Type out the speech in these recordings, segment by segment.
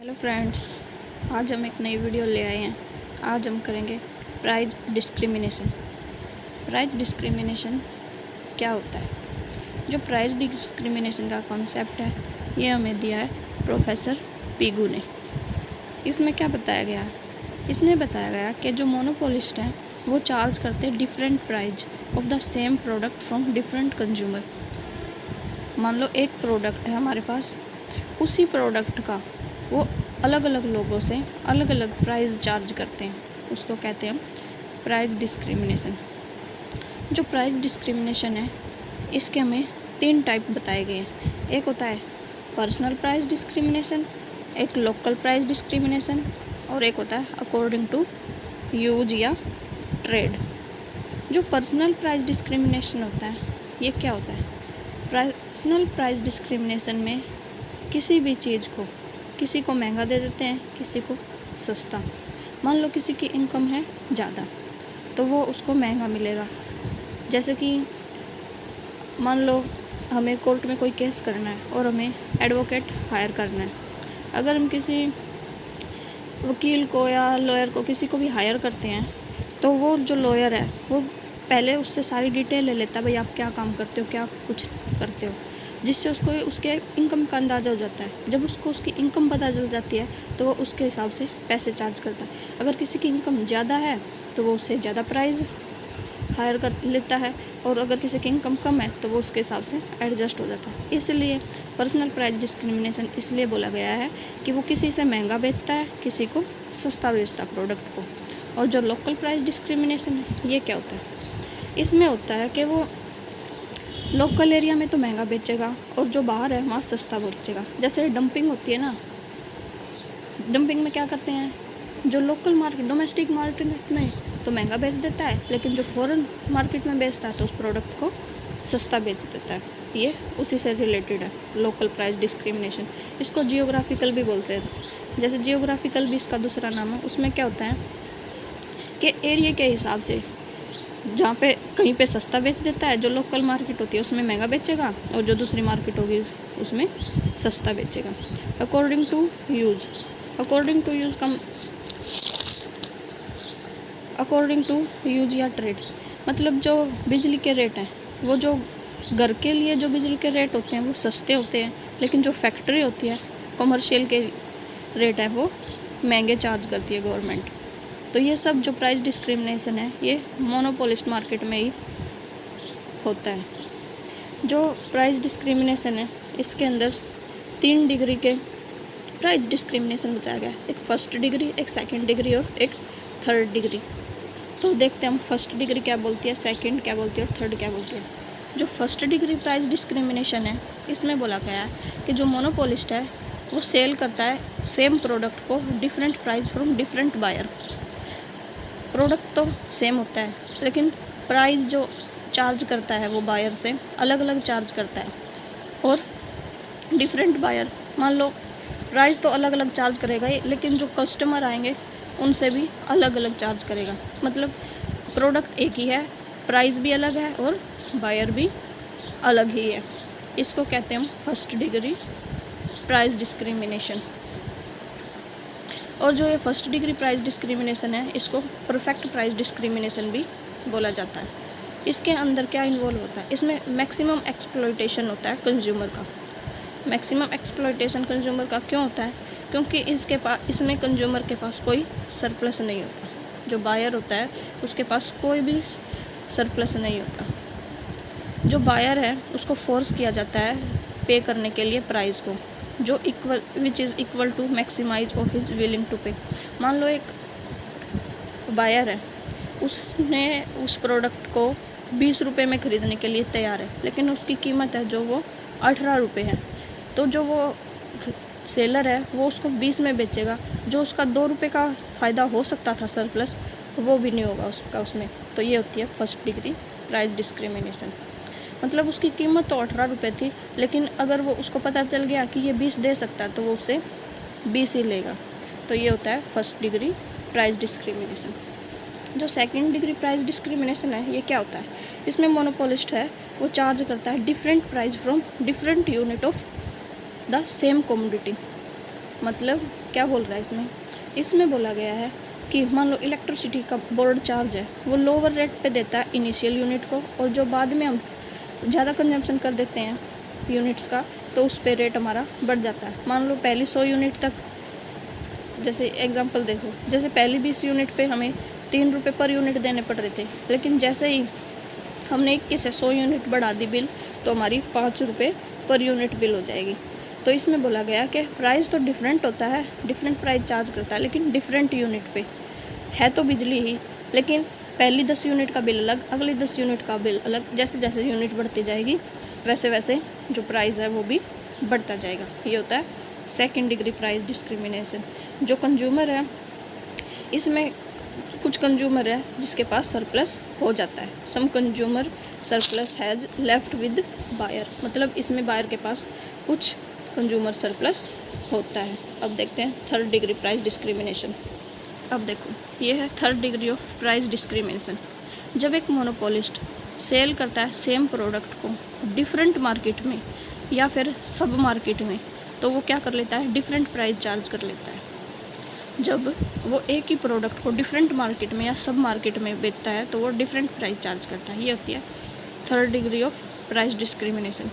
Hello friends, आज हम एक नई वीडियो ले आए हैं। आज हम करेंगे प्राइस डिस्क्रिमिनेशन। प्राइस डिस्क्रिमिनेशन क्या होता है? जो प्राइस डिस्क्रिमिनेशन का कॉन्सेप्ट है ये हमें दिया है प्रोफेसर पीगू ने। इसमें क्या बताया गया है? इसमें बताया गया कि जो मोनोपोलिस्ट हैं वो चार्ज करते हैं different price of the same product from different consumer. मान लो एक प्रोडक्ट है हमारे पास, उसी प्रोडक्ट का वो अलग अलग लोगों से अलग अलग प्राइस चार्ज करते हैं, उसको कहते हैं प्राइस डिस्क्रिमिनेशन। जो प्राइस डिस्क्रिमिनेशन है इसके हमें 3 टाइप बताए गए हैं। एक होता है पर्सनल प्राइस डिस्क्रिमिनेशन, एक लोकल प्राइस डिस्क्रिमिनेशन और एक होता है अकॉर्डिंग टू यूज या ट्रेड। जो पर्सनल प्राइस डिस्क्रिमिनेशन होता है ये क्या होता है? पर्सनल प्राइस डिस्क्रिमिनेशन में किसी भी चीज़ को किसी को महंगा दे देते हैं, किसी को सस्ता। मान लो किसी की इनकम है ज़्यादा तो वो उसको महंगा मिलेगा। जैसे कि मान लो हमें कोर्ट में कोई केस करना है और हमें एडवोकेट हायर करना है। अगर हम किसी वकील को या लॉयर को किसी को भी हायर करते हैं तो वो जो लॉयर है वो पहले उससे सारी डिटेल ले लेता है, भाई आप क्या काम करते हो, क्या कुछ करते हो, जिससे उसको उसके इनकम का अंदाज़ा हो जाता है। जब उसको उसकी इनकम पता चल जाती है तो वो उसके हिसाब से पैसे चार्ज करता है। अगर किसी की इनकम ज़्यादा है तो वो उससे ज़्यादा प्राइस हायर कर लेता है, और अगर किसी की इनकम कम है तो वो उसके हिसाब से एडजस्ट हो जाता है। इसलिए पर्सनल प्राइस डिस्क्रिमिनेशन इसलिए बोला गया है कि वो किसी से महंगा बेचता है, किसी को सस्ता बेचता है प्रोडक्ट को। और जो लोकल प्राइस डिस्क्रिमिनेशन है ये क्या होता है? इसमें होता है कि वो लोकल एरिया में तो महंगा बेचेगा और जो बाहर है वहाँ सस्ता बेचेगा। जैसे डंपिंग होती है ना, डंपिंग में क्या करते हैं, जो लोकल मार्केट डोमेस्टिक मार्केट में तो महंगा बेच देता है, लेकिन जो फॉरेन मार्केट में बेचता है तो उस प्रोडक्ट को सस्ता बेच देता है। ये उसी से रिलेटेड है लोकल प्राइस डिस्क्रिमिनेशन। इसको जियोग्राफिकल भी बोलते हैं। जैसे जियोग्राफिकल भी इसका दूसरा नाम है। उसमें क्या होता है कि एरिया के हिसाब से जहाँ पे कहीं पे सस्ता बेच देता है, जो लोकल मार्केट होती है उसमें महंगा बेचेगा, और जो दूसरी मार्केट होगी उसमें सस्ता बेचेगा। According to use, according to use का अकॉर्डिंग टू यूज या ट्रेड मतलब जो बिजली के रेट हैं, वो जो घर के लिए जो बिजली के रेट होते हैं वो सस्ते होते हैं, लेकिन जो फैक्ट्री होती है कमर्शियल के रेट हैं वो महंगे चार्ज करती है गवर्नमेंट। तो ये सब जो प्राइस डिस्क्रिमिनेशन है ये मोनोपोलिस्ट मार्केट में ही होता है। जो प्राइस डिस्क्रिमिनेशन है इसके अंदर 3 डिग्री के प्राइस डिस्क्रिमिनेशन बताया गया है। एक फर्स्ट डिग्री, एक सेकंड डिग्री और एक थर्ड डिग्री। तो देखते हैं हम फर्स्ट डिग्री क्या बोलती है, सेकंड क्या बोलती है और थर्ड क्या बोलती है। जो फर्स्ट डिग्री प्राइस डिस्क्रिमिनेशन है इसमें बोला गया है कि जो मोनोपोलिस्ट है वो सेल करता है सेम प्रोडक्ट को different price from different buyer. Product तो सेम होता है लेकिन प्राइस जो चार्ज करता है वो बायर से अलग अलग चार्ज करता है। और डिफरेंट बायर, मान लो प्राइस तो अलग अलग चार्ज करेगा ही, लेकिन जो कस्टमर आएंगे उनसे भी अलग अलग चार्ज करेगा। मतलब प्रोडक्ट एक ही है, प्राइस भी अलग है और बायर भी अलग ही है। इसको कहते हैं फर्स्ट डिग्री प्राइस डिस्क्रिमिनेशन। और जो ये फर्स्ट डिग्री प्राइस डिस्क्रिमिनेशन है इसको परफेक्ट प्राइस डिस्क्रिमिनेशन भी बोला जाता है। इसके अंदर क्या इन्वॉल्व होता है? इसमें मैक्सिमम एक्सप्लॉयटेशन होता है कंज्यूमर का। मैक्सिमम एक्सप्लॉयटेशन कंज्यूमर का क्यों होता है? क्योंकि इसमें कंज्यूमर के पास कोई सरप्लस नहीं होता। जो बायर होता है उसके पास कोई भी सरप्लस नहीं होता। जो बायर है उसको फोर्स किया जाता है पे करने के लिए प्राइस को, जो which is equal to maximise of his willing to pay. मान लो एक बायर है, उसने उस प्रोडक्ट को 20 रुपये में ख़रीदने के लिए तैयार है, लेकिन उसकी कीमत है जो वो 18 रुपये है। तो जो वो सेलर है वो उसको 20 में बेचेगा। जो उसका 2 रुपये का फ़ायदा हो सकता था सरप्लस, वो भी नहीं होगा उसका उसमें। तो ये होती है फर्स्ट डिग्री प्राइस डिस्क्रिमिनेशन। मतलब उसकी कीमत तो 18 रुपये थी, लेकिन अगर वो उसको पता चल गया कि ये 20 दे सकता है तो वो उससे 20 ही लेगा। तो ये होता है फर्स्ट डिग्री प्राइस डिस्क्रिमिनेशन। जो सेकंड डिग्री प्राइस डिस्क्रिमिनेशन है ये क्या होता है? इसमें मोनोपोलिस्ट है वो चार्ज करता है different price from different unit of the same commodity. मतलब क्या बोल रहा है इसमें? इसमें बोला गया है कि मान लो इलेक्ट्रिसिटी का बोर्ड चार्ज है, वो लोअर रेट पे देता है इनिशियल यूनिट को, और जो बाद में हम ज़्यादा कंजम्पशन कर देते हैं यूनिट्स का, तो उस पे रेट हमारा बढ़ जाता है। मान लो पहली 100 यूनिट तक, जैसे एग्जांपल देखो, जैसे पहली 20 यूनिट पे हमें 3 रुपये पर यूनिट देने पड़ रहे थे, लेकिन जैसे ही हमने 21 से 100 यूनिट बढ़ा दी बिल, तो हमारी 5 रुपये पर यूनिट बिल हो जाएगी। तो इसमें बोला गया कि प्राइस तो डिफरेंट होता है, डिफरेंट प्राइस चार्ज करता है, लेकिन डिफरेंट यूनिट पे है तो बिजली ही, लेकिन पहली 10 यूनिट का बिल अलग, अगली 10 यूनिट का बिल अलग। जैसे जैसे यूनिट बढ़ती जाएगी वैसे वैसे जो प्राइस है वो भी बढ़ता जाएगा। ये होता है सेकंड डिग्री प्राइस डिस्क्रिमिनेशन। जो कंज्यूमर है, इसमें कुछ कंज्यूमर है जिसके पास सरप्लस हो जाता है। Some consumer surplus has left with buyer, मतलब इसमें बायर के पास कुछ कंज्यूमर सरप्लस होता है। अब देखते हैं थर्ड डिग्री प्राइस डिस्क्रिमिनेशन। अब देखो, ये है third degree of price discrimination. जब एक मोनोपोलिस्ट सेल करता है सेम प्रोडक्ट को डिफरेंट मार्केट में या फिर सब मार्केट में, तो वो क्या कर लेता है? डिफरेंट प्राइस चार्ज कर लेता है। जब वो एक ही प्रोडक्ट को डिफरेंट मार्केट में या सब मार्केट में बेचता है, तो वो डिफरेंट प्राइस चार्ज करता है। ये होती है third degree of price discrimination.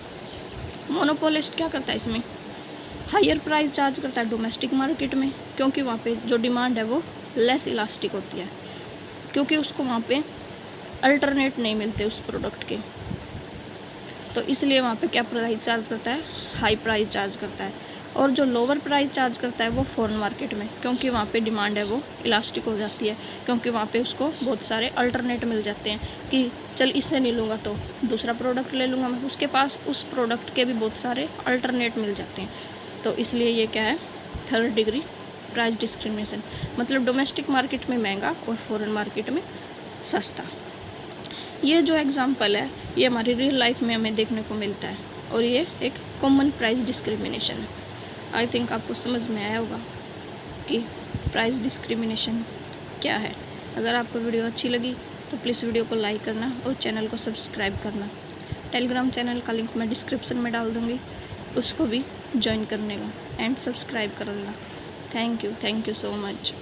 Monopolist क्या करता है? इसमें हायर प्राइस चार्ज करता है डोमेस्टिक मार्केट में, क्योंकि वहाँ पे जो डिमांड है वो लेस इलास्टिक होती है, क्योंकि उसको वहाँ पे अल्टरनेट नहीं मिलते उस प्रोडक्ट के, तो इसलिए वहाँ पे क्या प्राइस चार्ज करता है? हाई प्राइस चार्ज करता है। और जो लोअर प्राइस चार्ज करता है वो फॉरेन मार्केट में, क्योंकि वहाँ पे डिमांड है वो इलास्टिक हो जाती है, क्योंकि वहाँ पे उसको बहुत सारे अल्टरनेट मिल जाते हैं कि चल इसे नहीं लूँगा तो दूसरा प्रोडक्ट ले लूँगा मैं, उसके पास उस प्रोडक्ट के भी बहुत सारे अल्टरनेट मिल जाते हैं। तो इसलिए ये क्या है? Third degree price discrimination. मतलब डोमेस्टिक मार्केट में महंगा और फॉरेन मार्केट में सस्ता। ये जो एग्जांपल है ये हमारी रियल लाइफ में हमें देखने को मिलता है, और ये एक कॉमन प्राइस डिस्क्रिमिनेशन है। आई थिंक आपको समझ में आया होगा कि प्राइस डिस्क्रिमिनेशन क्या है। अगर आपको वीडियो अच्छी लगी तो प्लीज़ वीडियो को लाइक करना और चैनल को सब्सक्राइब करना। टेलीग्राम चैनल का लिंक मैं डिस्क्रिप्शन में डाल दूँगी, उसको भी ज्वाइन करने का एंड सब्सक्राइब कर लेना। Thank you so much.